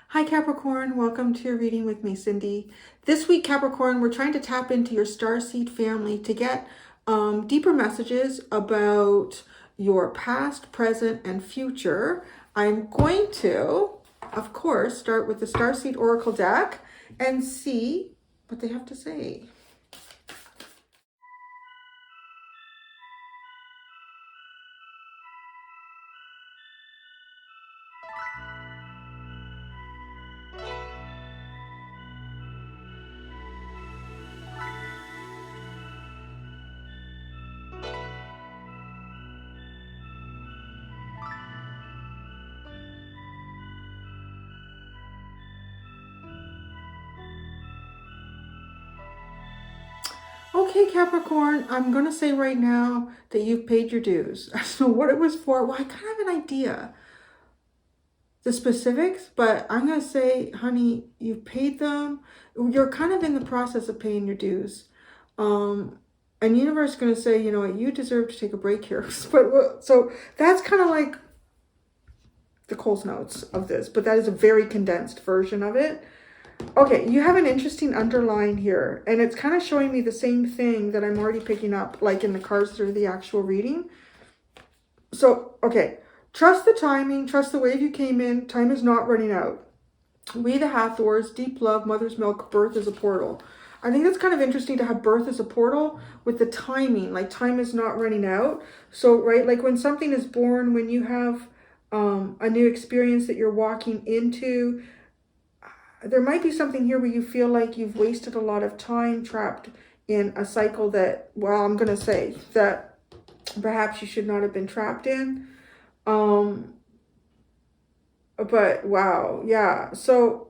Hi Capricorn, welcome to your reading with me, Cindy. This week, Capricorn, we're trying to tap into your starseed family to get deeper messages about your past, present, and future. I'm going to, of course, start with the Starseed Oracle deck and see what they have to say. Okay, Capricorn, I'm going to say right now that you've paid your dues. I don't know what it was for. Well, I kind of have an idea, the specifics, but I'm going to say, honey, you've paid them. You're kind of in the process of paying your dues. And universe is going to say, you know what, you deserve to take a break here. But so that's kind of like the Coles Notes of this, but that is a very condensed version of it. Okay, you have an interesting underline here, and it's kind of showing me the same thing that I'm already picking up, like in the cards through the actual reading. So, okay, trust the timing, trust the wave you came in, time is not running out. We the Hathors, deep love, mother's milk, birth is a portal. I think that's kind of interesting to have birth as a portal with the timing, like time is not running out. So, right, like when something is born, when you have a new experience that you're walking into, there might be something here where you feel like you've wasted a lot of time trapped in a cycle that, well, I'm going to say that perhaps you should not have been trapped in. But wow, yeah. So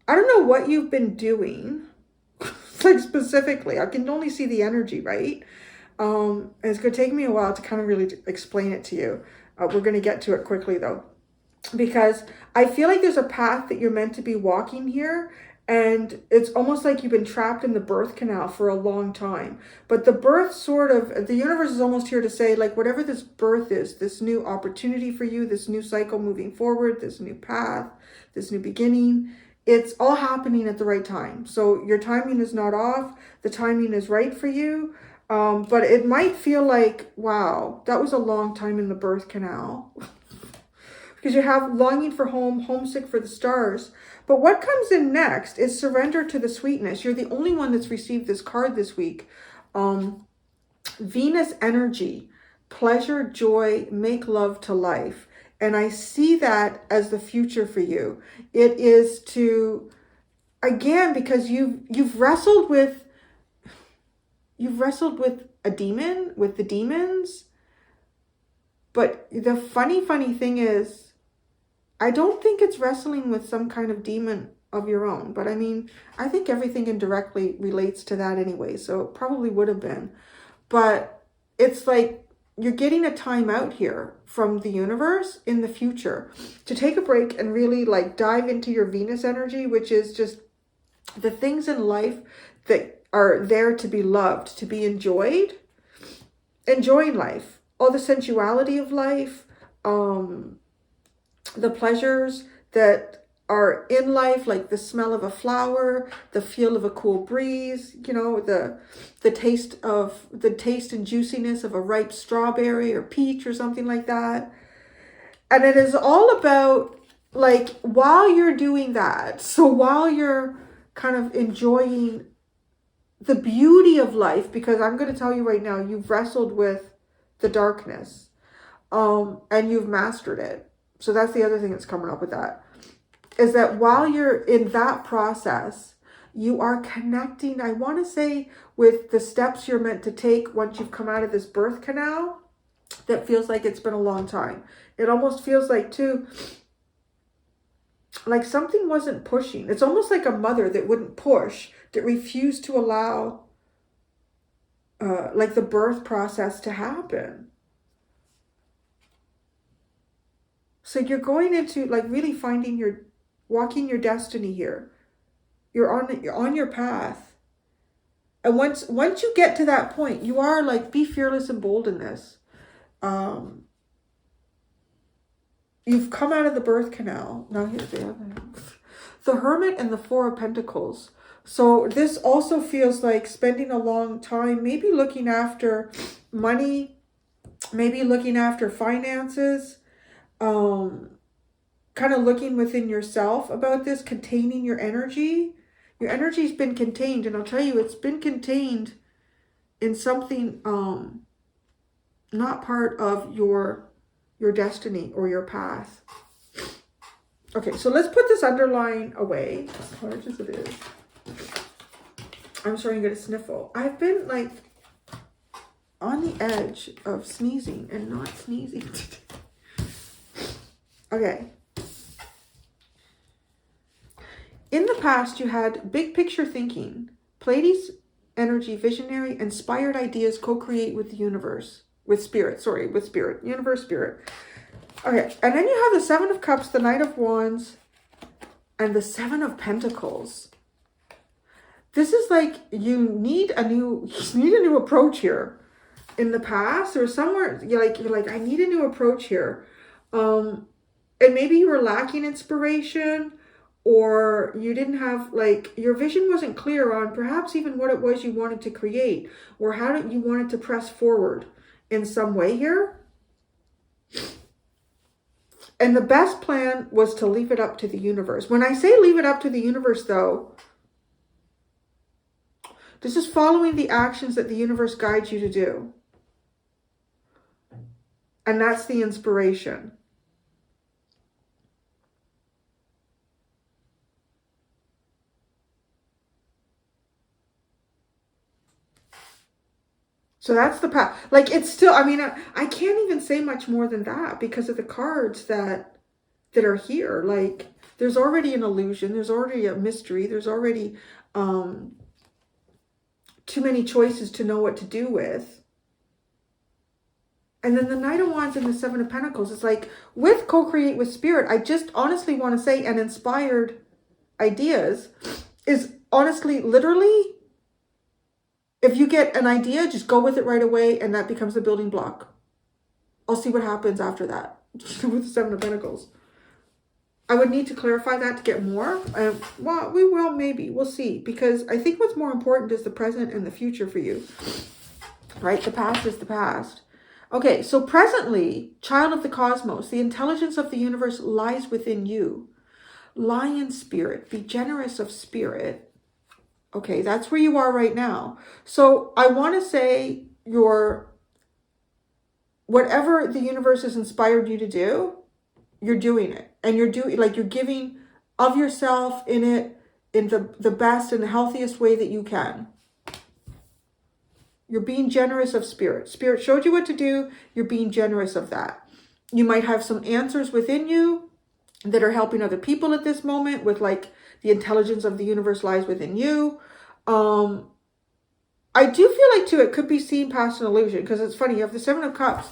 I don't know what you've been doing, like specifically. I can only see the energy, right? And it's going to take me a while to kind of really explain it to you. We're going to get to it quickly though, because I feel like there's a path that you're meant to be walking here, and it's almost like you've been trapped in the birth canal for a long time. But the birth sort of, the universe is almost here to say, like, whatever this birth is, this new opportunity for you, this new cycle moving forward, this new path, this new beginning, it's all happening at the right time. So your timing is not off. The timing is right for you. But it might feel like, wow, that was a long time in the birth canal. Because you have longing for home, homesick for the stars. But what comes in next is surrender to the sweetness. You're the only one that's received this card this week. Venus energy, pleasure, joy, make love to life. And I see that as the future for you. It is to, again, because you've wrestled with a demon, with the demons. But the funny thing is, I don't think it's wrestling with some kind of demon of your own. But I mean, I think everything indirectly relates to that anyway. So it probably would have been. But it's like you're getting a time out here from the universe in the future to take a break and really like dive into your Venus energy, which is just the things in life that are there to be loved, to be enjoyed, enjoying life, all the sensuality of life, the pleasures that are in life, like the smell of a flower, the feel of a cool breeze, you know, the taste and juiciness of a ripe strawberry or peach or something like that. And it is all about, like, while you're doing that, so while you're kind of enjoying the beauty of life, because I'm going to tell you right now, you've wrestled with the darkness, and you've mastered it. So that's the other thing that's coming up with that, is that while you're in that process, you are connecting, I want to say, with the steps you're meant to take once you've come out of this birth canal that feels like it's been a long time. It almost feels like, too, like something wasn't pushing. It's almost like a mother that wouldn't push, that refused to allow like the birth process to happen. So you're going into like really finding walking your destiny here. You're on your path. And once you get to that point, you are like, be fearless and bold in this. You've come out of the birth canal. Now here's the Hermit and the Four of Pentacles. So this also feels like spending a long time, maybe looking after money, maybe looking after finances, kind of looking within yourself about this, containing your energy. Your energy's been contained, and I'll tell you, it's been contained in something not part of your destiny or your path. Okay, so let's put this underline away, as large as it is. I'm starting to get a sniffle. I've been like on the edge of sneezing and not sneezing today. Okay. In the past, you had big picture thinking, Pleiades energy, visionary, inspired ideas, co-create with the universe. With spirit, universe, spirit. Okay, and then you have the Seven of Cups, the Knight of Wands, and the Seven of Pentacles. This is like you need a new approach here. In the past, or somewhere you're like, I need a new approach here. And maybe you were lacking inspiration, or you didn't have, like, your vision wasn't clear on perhaps even what it was you wanted to create, or how you wanted to press forward in some way here. And the best plan was to leave it up to the universe. When I say leave it up to the universe, though, this is following the actions that the universe guides you to do. And that's the inspiration. So that's the path. Like, it's still, I mean, I can't even say much more than that because of the cards that are here. Like, there's already an illusion. There's already a mystery. There's already too many choices to know what to do with. And then the Knight of Wands and the Seven of Pentacles. It's like, with co-create with spirit, I just honestly want to say, and inspired ideas is honestly, literally, if you get an idea, just go with it right away, and that becomes the building block. I'll see what happens after that with the Seven of Pentacles. I would need to clarify that to get more. Well, we will, maybe. We'll see. Because I think what's more important is the present and the future for you. Right? The past is the past. Okay, so presently, child of the cosmos, the intelligence of the universe lies within you. Lion spirit, be generous of spirit. Okay, that's where you are right now. So I want to say whatever the universe has inspired you to do, you're doing it. And you're giving of yourself in it in the best and the healthiest way that you can. You're being generous of spirit. Spirit showed you what to do. You're being generous of that. You might have some answers within you that are helping other people at this moment with, like, the intelligence of the universe lies within you. I do feel like, too, it could be seen past an illusion, because it's funny. You have the Seven of Cups,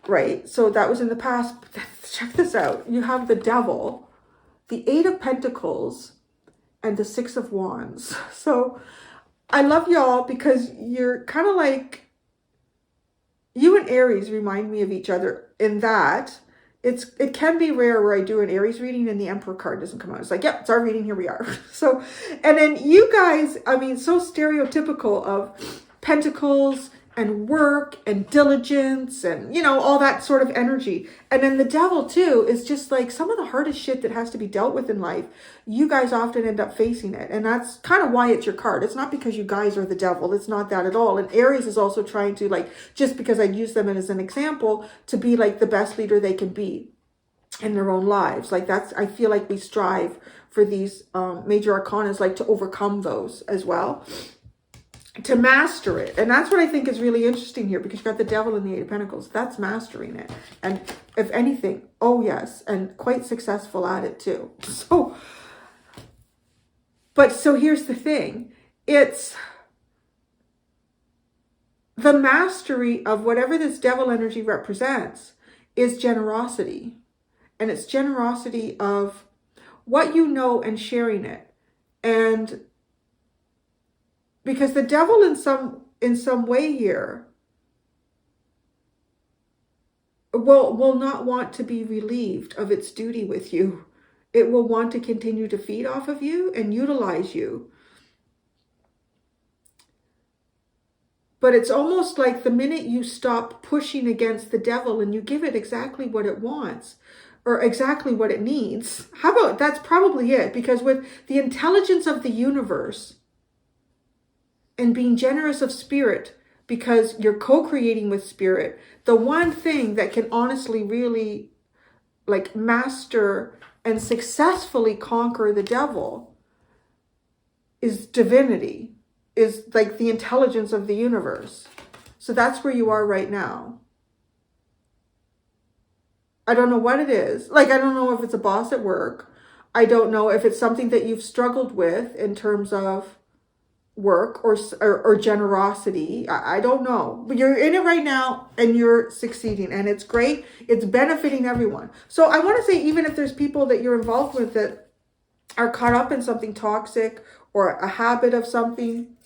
right? So that was in the past. Check this out. You have the Devil, the Eight of Pentacles, and the Six of Wands. So I love y'all because you're kind of like, you and Aries remind me of each other in that it can be rare where I do an Aries reading and the Emperor card doesn't come out. It's like, yep, it's our reading, here we are. So, and then you guys, I mean, so stereotypical of Pentacles and work and diligence and, you know, all that sort of energy. And then the Devil too is just like some of the hardest shit that has to be dealt with in life. You guys often end up facing it. And that's kind of why it's your card. It's not because you guys are the Devil. It's not that at all. And Aries is also trying to, like, just because I use them as an example, to be like the best leader they can be in their own lives. Like, that's, I feel like we strive for these major arcanas, like, to overcome those as well, to master it. And that's what I think is really interesting here, because you've got the Devil and the Eight of Pentacles. That's mastering it. And if anything, oh yes, and quite successful at it too. So here's the thing. It's the mastery of whatever this Devil energy represents is generosity. And it's generosity of what you know and sharing it. And because the devil in some way here will not want to be relieved of its duty with you. It will want to continue to feed off of you and utilize you. But it's almost like the minute you stop pushing against the devil and you give it exactly what it wants or exactly what it needs. How about that's probably it? Because with the intelligence of the universe and being generous of spirit, because you're co-creating with spirit, the one thing that can honestly really like master and successfully conquer the devil is divinity, is like the intelligence of the universe. So that's where you are right now. I don't know what it is. Like, I don't know if it's a boss at work. I don't know if it's something that you've struggled with in terms of work or generosity. I don't know, but you're in it right now and you're succeeding, and it's great. It's benefiting everyone. So I want to say, even if there's people that you're involved with that are caught up in something toxic or a habit of something,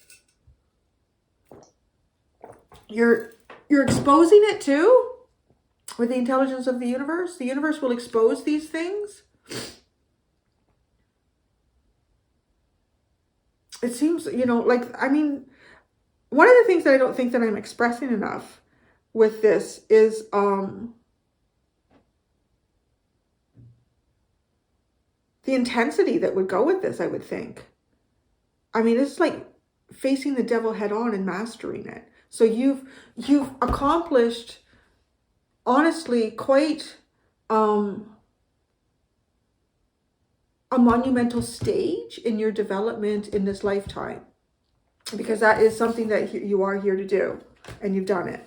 you're exposing it too with the intelligence of the universe. The universe will expose these things. It seems, like, I mean, one of the things that I don't think that I'm expressing enough with this is the intensity that would go with this, I would think. I mean, it's like facing the devil head on and mastering it. So you've accomplished, honestly, quite a monumental stage in your development in this lifetime, because that is something that you are here to do, and you've done it.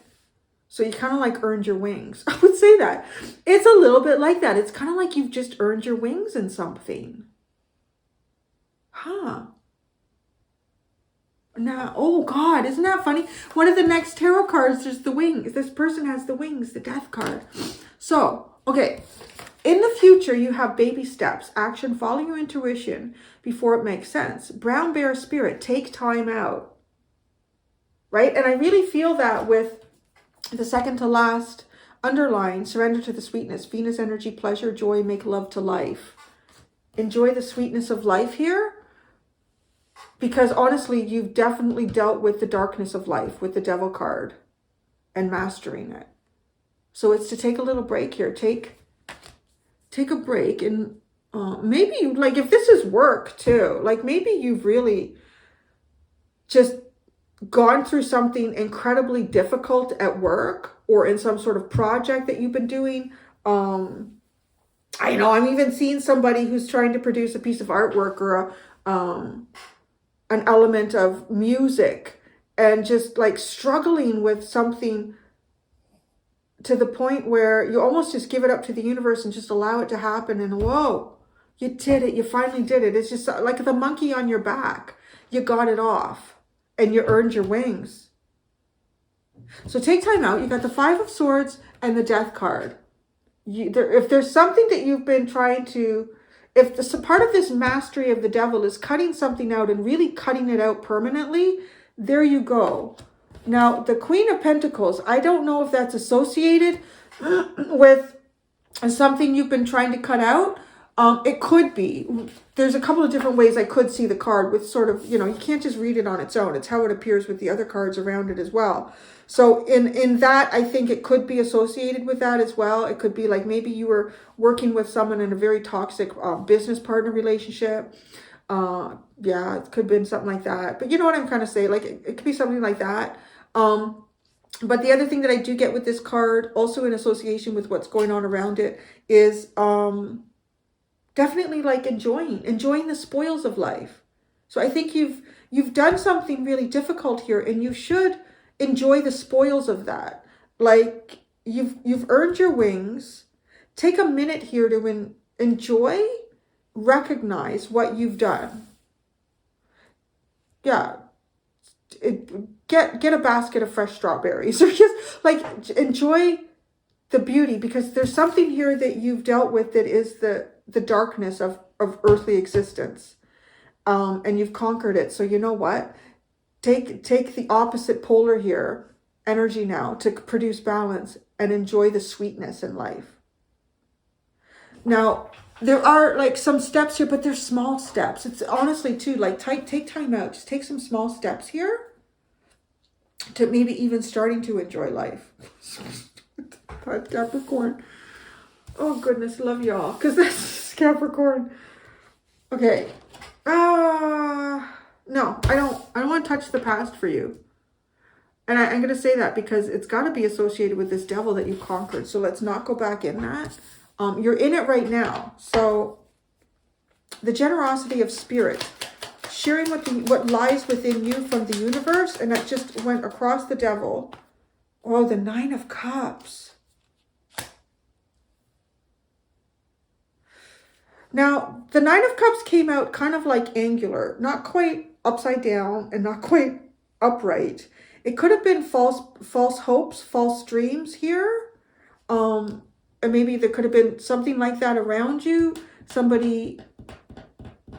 So you kind of like earned your wings. I would say that it's a little bit like that. It's kind of like you've just earned your wings in something. Now, oh God, isn't that funny? One of the next tarot cards, there's the wings. This person has the wings, the death card. So, okay. In the future, you have baby steps, action, follow your intuition before it makes sense. Brown bear spirit, take time out. Right? And I really feel that with the second to last underline, surrender to the sweetness, Venus energy, pleasure, joy, make love to life. Enjoy the sweetness of life here. Because honestly, you've definitely dealt with the darkness of life with the devil card and mastering it. So it's to take a little break here. Take a break, and maybe, like, if this is work too, like maybe you've really just gone through something incredibly difficult at work or in some sort of project that you've been doing. I know I'm even seeing somebody who's trying to produce a piece of artwork or an element of music, and just like struggling with something to the point where you almost just give it up to the universe and just allow it to happen. And whoa, you did it. You finally did it. It's just like the monkey on your back. You got it off and you earned your wings. So take time out. You got the 5 of Swords and the Death card. If there's something that you've been trying to, if part of this mastery of the devil is cutting something out and really cutting it out permanently, there you go. Now, the Queen of Pentacles, I don't know if that's associated with something you've been trying to cut out. It could be. There's a couple of different ways I could see the card with sort of, you can't just read it on its own. It's how it appears with the other cards around it as well. So in that, I think it could be associated with that as well. It could be like maybe you were working with someone in a very toxic business partner relationship. Yeah, it could have been something like that. But you know what I'm kind of saying? Like it could be something like that. But the other thing that I do get with this card, also in association with what's going on around it, is definitely like enjoying the spoils of life. So I think you've done something really difficult here, and you should enjoy the spoils of that. Like you've earned your wings. Take a minute here to enjoy, recognize what you've done. Yeah. Get a basket of fresh strawberries, or just like enjoy the beauty, because there's something here that you've dealt with that is the darkness of earthly existence, and you've conquered it. So you know what? take the opposite polar here, energy now, to produce balance and enjoy the sweetness in life. Now, there are like some steps here, but they're small steps. It's honestly too, like take time out. Just take some small steps here to maybe even starting to enjoy life. Capricorn. Oh goodness, love y'all. Because that's Capricorn. Okay. No, I don't want to touch the past for you. And I'm going to say that because it's got to be associated with this devil that you conquered. So let's not go back in that. You're in it right now. So the generosity of spirit, sharing what lies within you from the universe, and that just went across the devil. Oh, the 9 of Cups. Now, the 9 of Cups came out kind of like angular, not quite upside down and not quite upright. It could have been false hopes, false dreams here. And maybe there could have been something like that around you. Somebody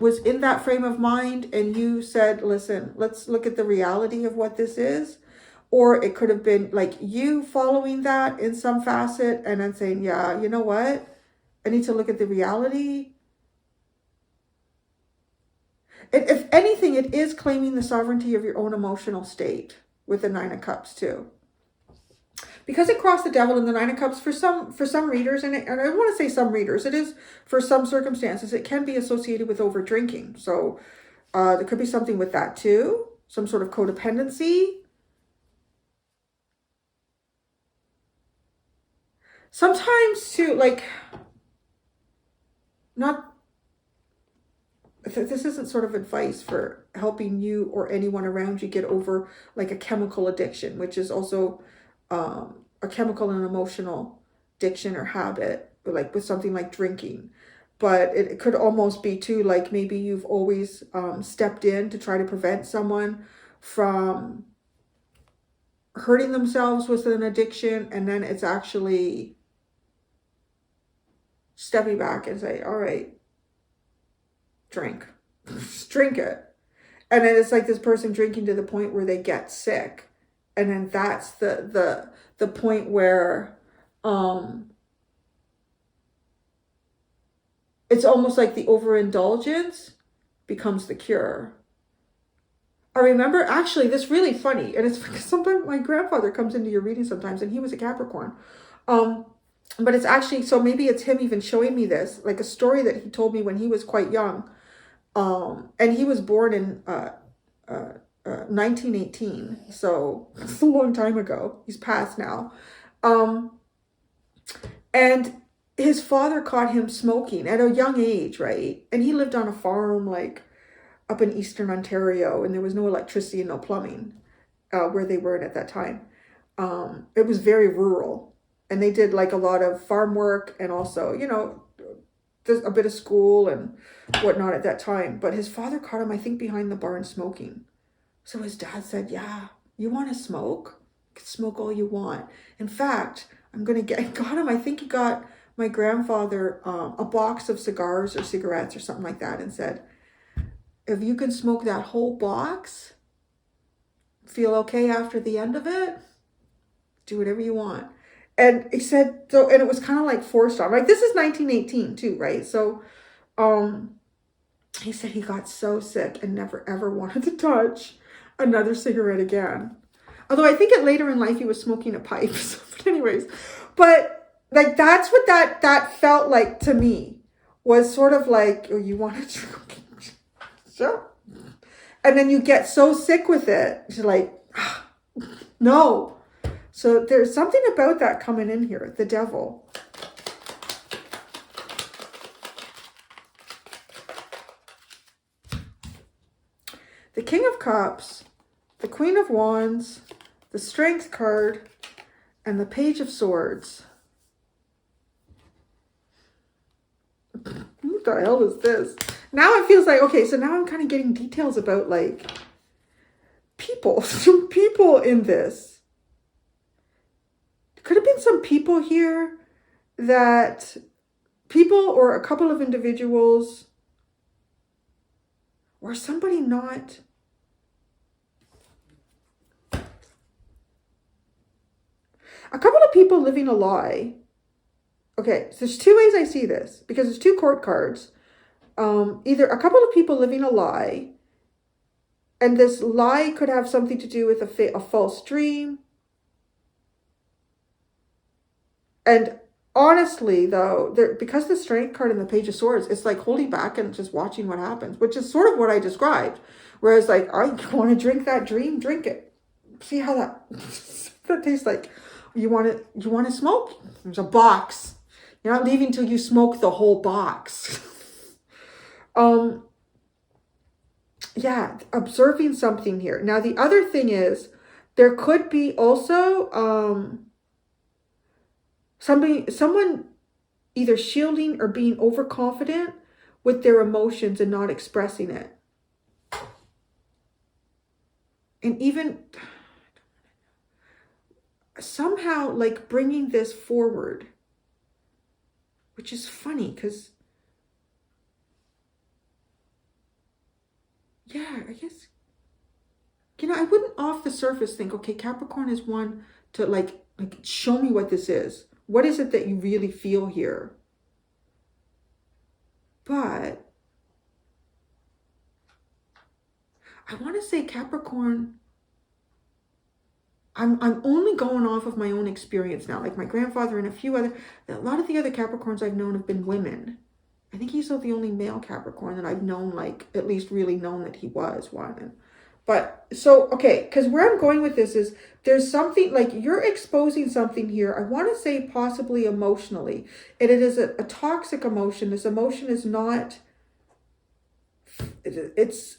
was in that frame of mind and you said, listen, let's look at the reality of what this is. Or it could have been like you following that in some facet and then saying, yeah, you know what? I need to look at the reality. If anything, it is claiming the sovereignty of your own emotional state with the 9 of Cups too. Because it crossed the devil and the 9 of Cups for some readers, and I want to say some readers, it is for some circumstances, it can be associated with over drinking. So there could be something with that too. Some sort of codependency. Sometimes too, like, this isn't sort of advice for helping you or anyone around you get over like a chemical addiction, which is also a chemical and emotional addiction or habit, like with something like drinking. But it could almost be too, like maybe you've always stepped in to try to prevent someone from hurting themselves with an addiction, and then it's actually stepping back and say, all right, drink. Just drink it. And then it's like this person drinking to the point where they get sick. And then that's the point where it's almost like the overindulgence becomes the cure. I remember actually this really funny, and it's because sometimes my grandfather comes into your reading sometimes, and he was a Capricorn. But it's actually, so maybe it's him even showing me this, like a story that he told me when he was quite young. And he was born in 1918, so it's a long time ago. He's passed now. And his father caught him smoking at a young age, right? And he lived on a farm like up in eastern Ontario, and there was no electricity and no plumbing where they were at that time. It was very rural, and they did like a lot of farm work and also, you know, a bit of school and whatnot at that time. But his father caught him, I think, behind the barn smoking. So his dad said, yeah, you want to smoke? You can smoke all you want. In fact, got him, I think he got my grandfather a box of cigars or cigarettes or something like that, and said, if you can smoke that whole box, feel okay after the end of it, do whatever you want. And he said, so, and it was kind of like forced on. Like, this is 1918 too, right? So he said he got so sick and never ever wanted to touch another cigarette again. Although I think later in life he was smoking a pipe. But anyways, but like that's what that felt like to me, was sort of like, oh, you want to drink? Sure. And then you get so sick with it, you're like, no. So there's something about that coming in here, the devil. The King of Cups, the Queen of Wands, the Strength card, and the Page of Swords. What the hell is this? Now it feels like, okay, so now I'm kind of getting details about like people, some people in this. Could have been some people here that people or a couple of individuals or somebody not. A couple of people living a lie. Okay, so there's two ways I see this, because there's two court cards. Either a couple of people living a lie, and this lie could have something to do with a false dream. And honestly, though, because the Strength card and the Page of Swords, it's like holding back and just watching what happens, which is sort of what I described. Whereas, like, I want to drink that dream, drink it. See how that tastes like. You want to smoke? There's a box. You're not leaving till you smoke the whole box. Yeah, observing something here. Now, the other thing is, there could be also someone either shielding or being overconfident with their emotions and not expressing it. And even somehow like bringing this forward, which is funny because, yeah, I guess, I wouldn't off the surface think, okay, Capricorn is one to like show me what this is. What is it that you really feel here? But I want to say Capricorn, I'm only going off of my own experience now. Like my grandfather and a lot of the other Capricorns I've known have been women. I think he's the only male Capricorn that I've known, like at least really known that he was one. But so, okay, because where I'm going with this is there's something like you're exposing something here. I want to say possibly emotionally. And it is a toxic emotion. This emotion is not, it's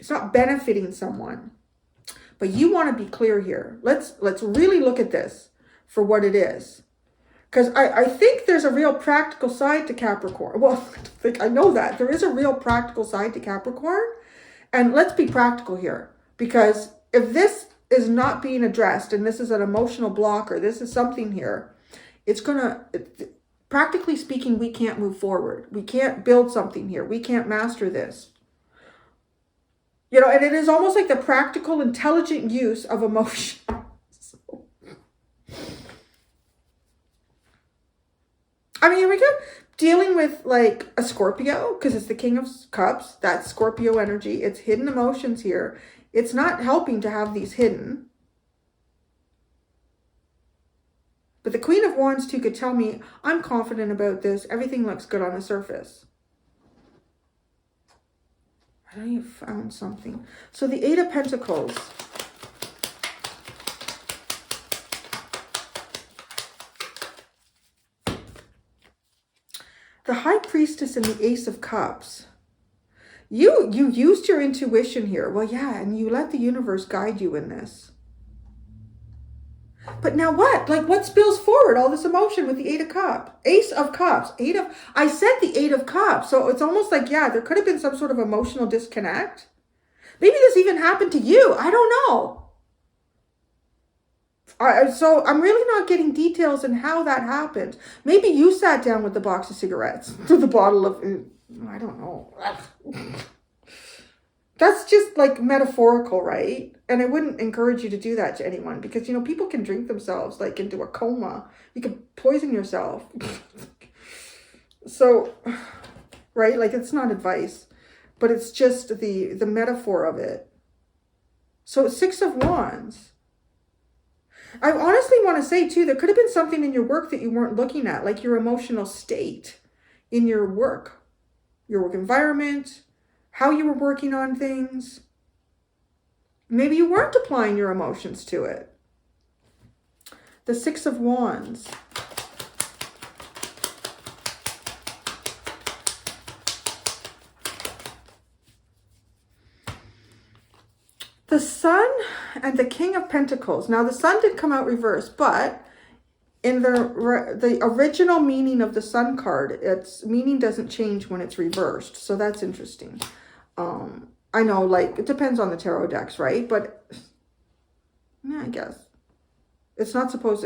not benefiting someone. But you want to be clear here. Let's really look at this for what it is. Because I think there's a real practical side to Capricorn. Well, I know that. There is a real practical side to Capricorn. And let's be practical here. Because if this is not being addressed, and this is an emotional blocker, this is something here, it's going to, practically speaking, we can't move forward. We can't build something here. We can't master this. And it is almost like the practical, intelligent use of emotion. I mean, here we go. Dealing with like a Scorpio, because it's the King of Cups. That's Scorpio energy. It's hidden emotions here. It's not helping to have these hidden. But the Queen of Wands too could tell me, I'm confident about this. Everything looks good on the surface. I know you found something. So the Eight of Pentacles. The High Priestess and the Ace of Cups. You used your intuition here. Well, yeah, and you let the universe guide you in this. But now what? Like what spills forward? All this emotion with the Eight of Cups. Ace of Cups. I said the Eight of Cups. So it's almost like, yeah, there could have been some sort of emotional disconnect. Maybe this even happened to you. I don't know. So I'm really not getting details on how that happened. Maybe you sat down with the box of cigarettes, with the bottle of, I don't know. That's just like metaphorical, right? And I wouldn't encourage you to do that to anyone because, people can drink themselves like into a coma. You can poison yourself. So, right? Like it's not advice, but it's just the metaphor of it. So Six of Wands. I honestly want to say too, there could have been something in your work that you weren't looking at, like your emotional state in your work environment, how you were working on things. Maybe you weren't applying your emotions to it. The Six of Wands. The Sun and the King of Pentacles. Now, the Sun did come out reversed, but in the original meaning of the Sun card, its meaning doesn't change when it's reversed. So that's interesting. I know, like, it depends on the tarot decks, right? But, yeah, I guess. It's supposed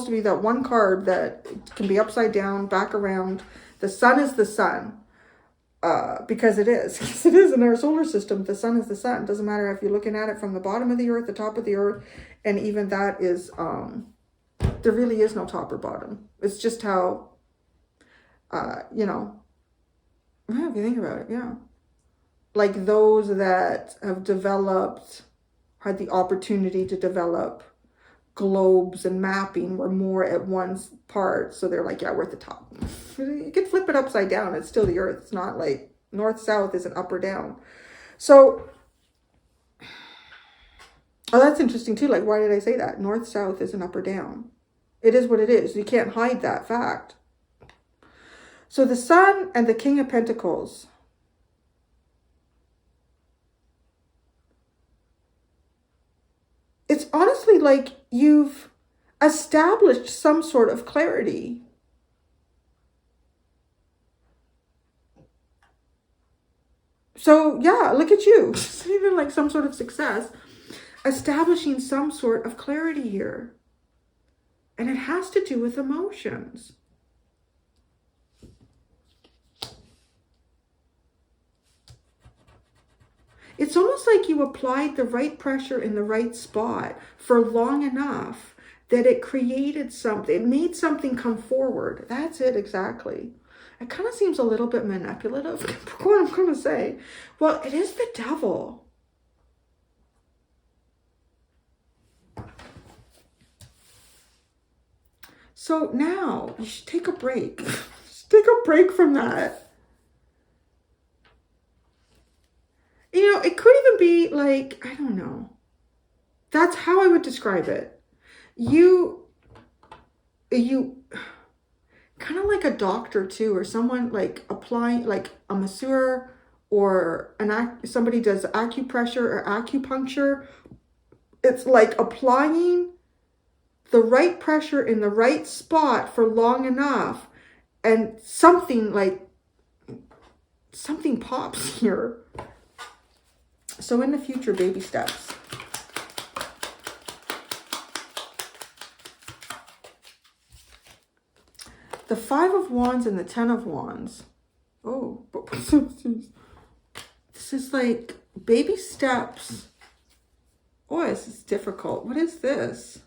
to be that one card that can be upside down, back around. The Sun is the Sun. Because it is. It is in our solar system. The Sun is the Sun. It doesn't matter if you're looking at it from the bottom of the earth, the top of the earth, and even that is there really is no top or bottom. It's just how, you know, yeah, if you think about it, yeah. Like those that have developed, had the opportunity to develop globes and mapping were more at one part. So they're like, yeah, we're at the top. You can flip it upside down. It's still the earth. It's not like north-south isn't up or down. So, oh, that's interesting too. Like, why did I say that? North-south isn't up or down. It is what it is. You can't hide that fact. So the Sun and the King of Pentacles. It's honestly like you've established some sort of clarity. So yeah, look at you. It's even like some sort of success. Establishing some sort of clarity here. And it has to do with emotions. It's almost like you applied the right pressure in the right spot for long enough that it created something. It made something come forward. That's it exactly. It kind of seems a little bit manipulative. What I'm going to say. Well, it is the devil. So now you should take a break. Just take a break from that. You know, it could even be like, I don't know. That's how I would describe it. You kind of like a doctor too, or someone like applying, like a masseur or somebody does acupressure or acupuncture. It's like applying the right pressure in the right spot for long enough and something pops here. So in the future, baby steps. The 5 of Wands and the 10 of Wands. Oh, this is like baby steps. Oh, this is difficult. What is this?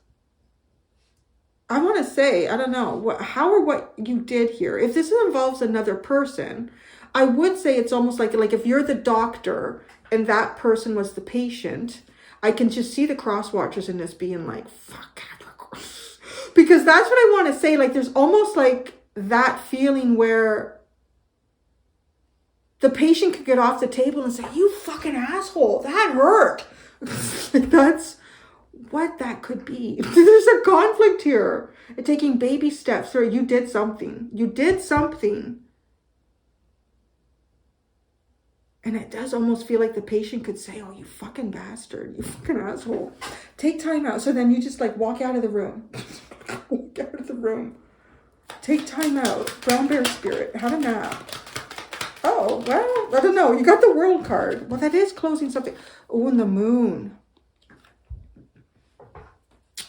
I want to say, I don't know, how or what you did here. If this involves another person, I would say it's almost like if you're the doctor and that person was the patient, I can just see the cross watchers in this being like, fuck Capricorn. Because that's what I want to say. Like, there's almost like that feeling where the patient could get off the table and say, you fucking asshole, that hurt. That's what that could be. There's a conflict here. And taking baby steps, or you did something. You did something. And it does almost feel like the patient could say, oh, you fucking bastard, you fucking asshole. Take time out. So then you just like walk out of the room. Walk out of the room. Take time out. Brown bear spirit. Have a nap. Oh, well, I don't know. You got the world card. Well, that is closing something. Oh, and the moon.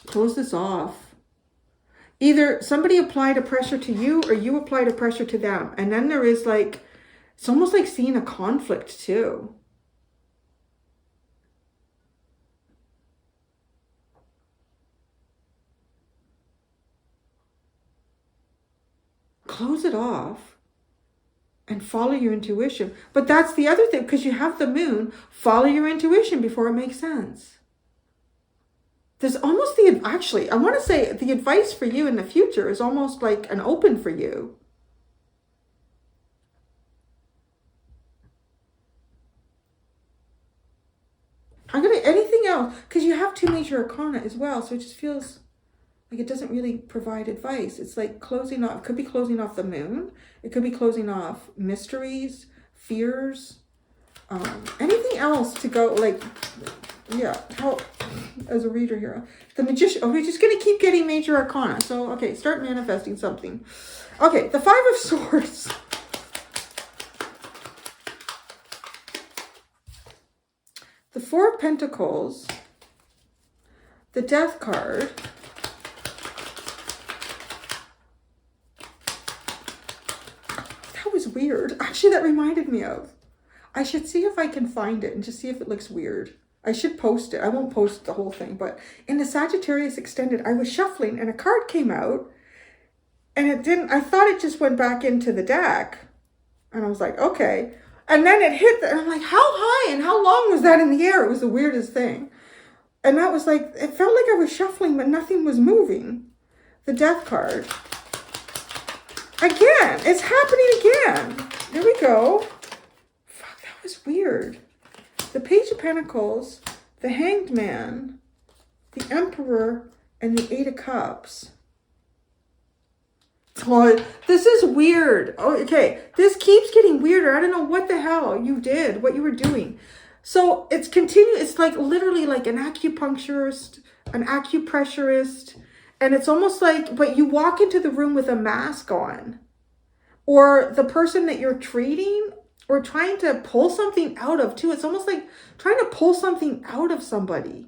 Close this off. Either somebody applied a pressure to you or you applied a pressure to them. And then there is like, it's almost like seeing a conflict too. Close it off and follow your intuition. But that's the other thing, because you have the moon, follow your intuition before it makes sense. There's almost actually, I want to say the advice for you in the future is almost like an open for you. Anything else, because you have 2 major arcana as well, so it just feels like it doesn't really provide advice. It's like closing off, it could be closing off the moon, it could be closing off mysteries, fears, anything else to go, like, yeah, help as a reader here. The Magician, oh, we're just going to keep getting major arcana, so, okay, start manifesting something. Okay, the 5 of Swords. The 4 of Pentacles, the Death card, that was weird. Actually, that reminded me of, I should see if I can find it and just see if it looks weird. I should post it. I won't post the whole thing, but in the Sagittarius extended, I was shuffling and a card came out and it didn't, I thought it just went back into the deck. And I was like, okay. And then it hit, and I'm like, how high and how long was that in the air? It was the weirdest thing. And that was like, it felt like I was shuffling, but nothing was moving. The death card. Again, it's happening again. There we go. Fuck, that was weird. The Page of Pentacles, the Hanged Man, the Emperor, and the Eight of Cups. Oh, this is weird. Oh, okay, this keeps getting weirder. I don't know what the hell you did, what you were doing. So it's it's like literally like an acupuncturist, an acupressurist, and it's almost like, but you walk into the room with a mask on, or the person that you're treating or trying to pull something out of too. It's almost like trying to pull something out of somebody.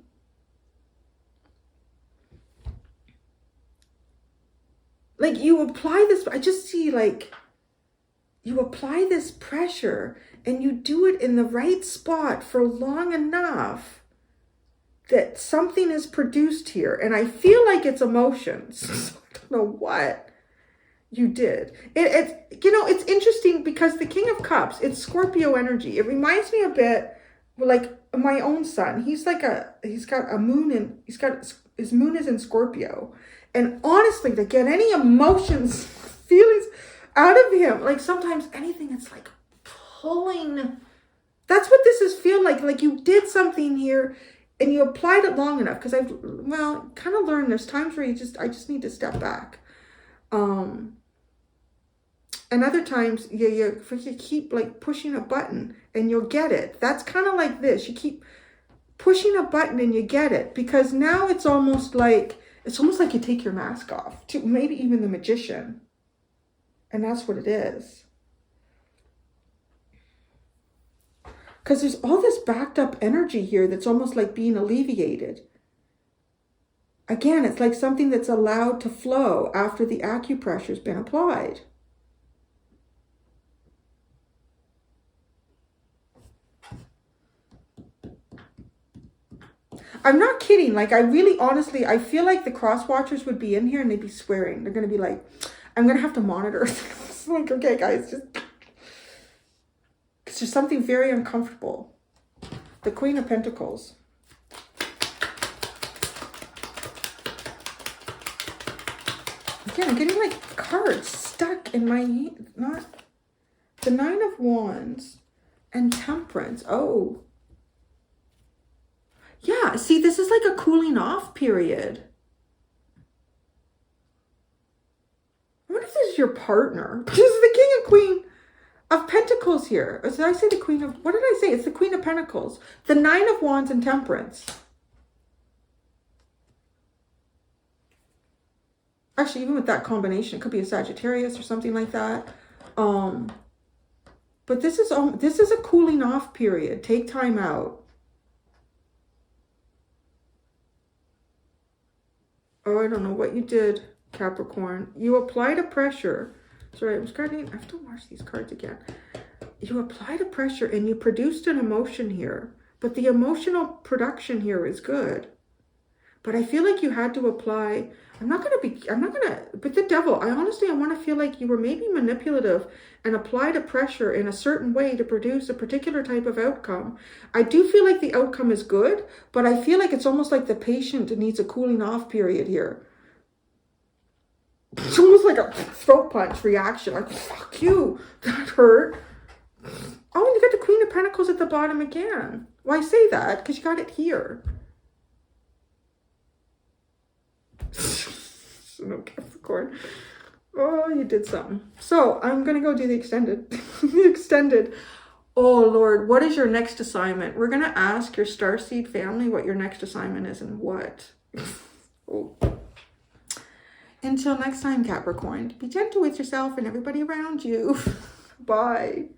Like you apply this, I just see like you apply this pressure and you do it in the right spot for long enough that something is produced here. And I feel like it's emotions. So I don't know what you did. It's interesting because the King of Cups, it's Scorpio energy. It reminds me a bit like my own son. He's got a moon and his moon is in Scorpio. And honestly, to get any emotions, feelings out of him, like sometimes anything, it's like pulling. That's what this is feel like. Like you did something here and you applied it long enough. Because kind of learned there's times where I just need to step back. And other times you keep like pushing a button and you'll get it. That's kind of like this. You keep pushing a button and you get it. Because now it's almost like you take your mask off, to maybe even the Magician. And that's what it is. Because there's all this backed up energy here that's almost like being alleviated. Again, it's like something that's allowed to flow after the acupressure's been applied. I'm not kidding. Like, I really, honestly, I feel like the cross watchers would be in here and they'd be swearing. They're going to be like, I'm going to have to monitor. It's like, okay, guys, it's just something very uncomfortable. The Queen of Pentacles. Again, I'm getting like cards stuck in my hand. Not the Nine of Wands and Temperance. Oh. Yeah, see, this is like a cooling off period. I wonder if this is your partner. This is the King and Queen of Pentacles here. Or did I say the Queen of... What did I say? It's the Queen of Pentacles. The Nine of Wands and Temperance. Actually, even with that combination, it could be a Sagittarius or something like that. But this is a cooling off period. Take time out. Oh, I don't know what you did, Capricorn. You applied a pressure. Sorry, I have to watch these cards again. You applied a pressure and you produced an emotion here. But the emotional production here is good. But I feel like you had to apply... but the devil, I want to feel like you were maybe manipulative and applied a pressure in a certain way to produce a particular type of outcome. I do feel like the outcome is good, but I feel like it's almost like the patient needs a cooling off period here. It's almost like a throat punch reaction. Like, fuck you, that hurt. Oh, and you got the Queen of Pentacles at the bottom again. Well, I say that because you got it here. No, Capricorn. Oh, you did something. So I'm gonna go do the extended. The extended. Oh Lord, what is your next assignment? We're gonna ask your starseed family what your next assignment is and what. Oh. Until next time, Capricorn, be gentle with yourself and everybody around you. Bye.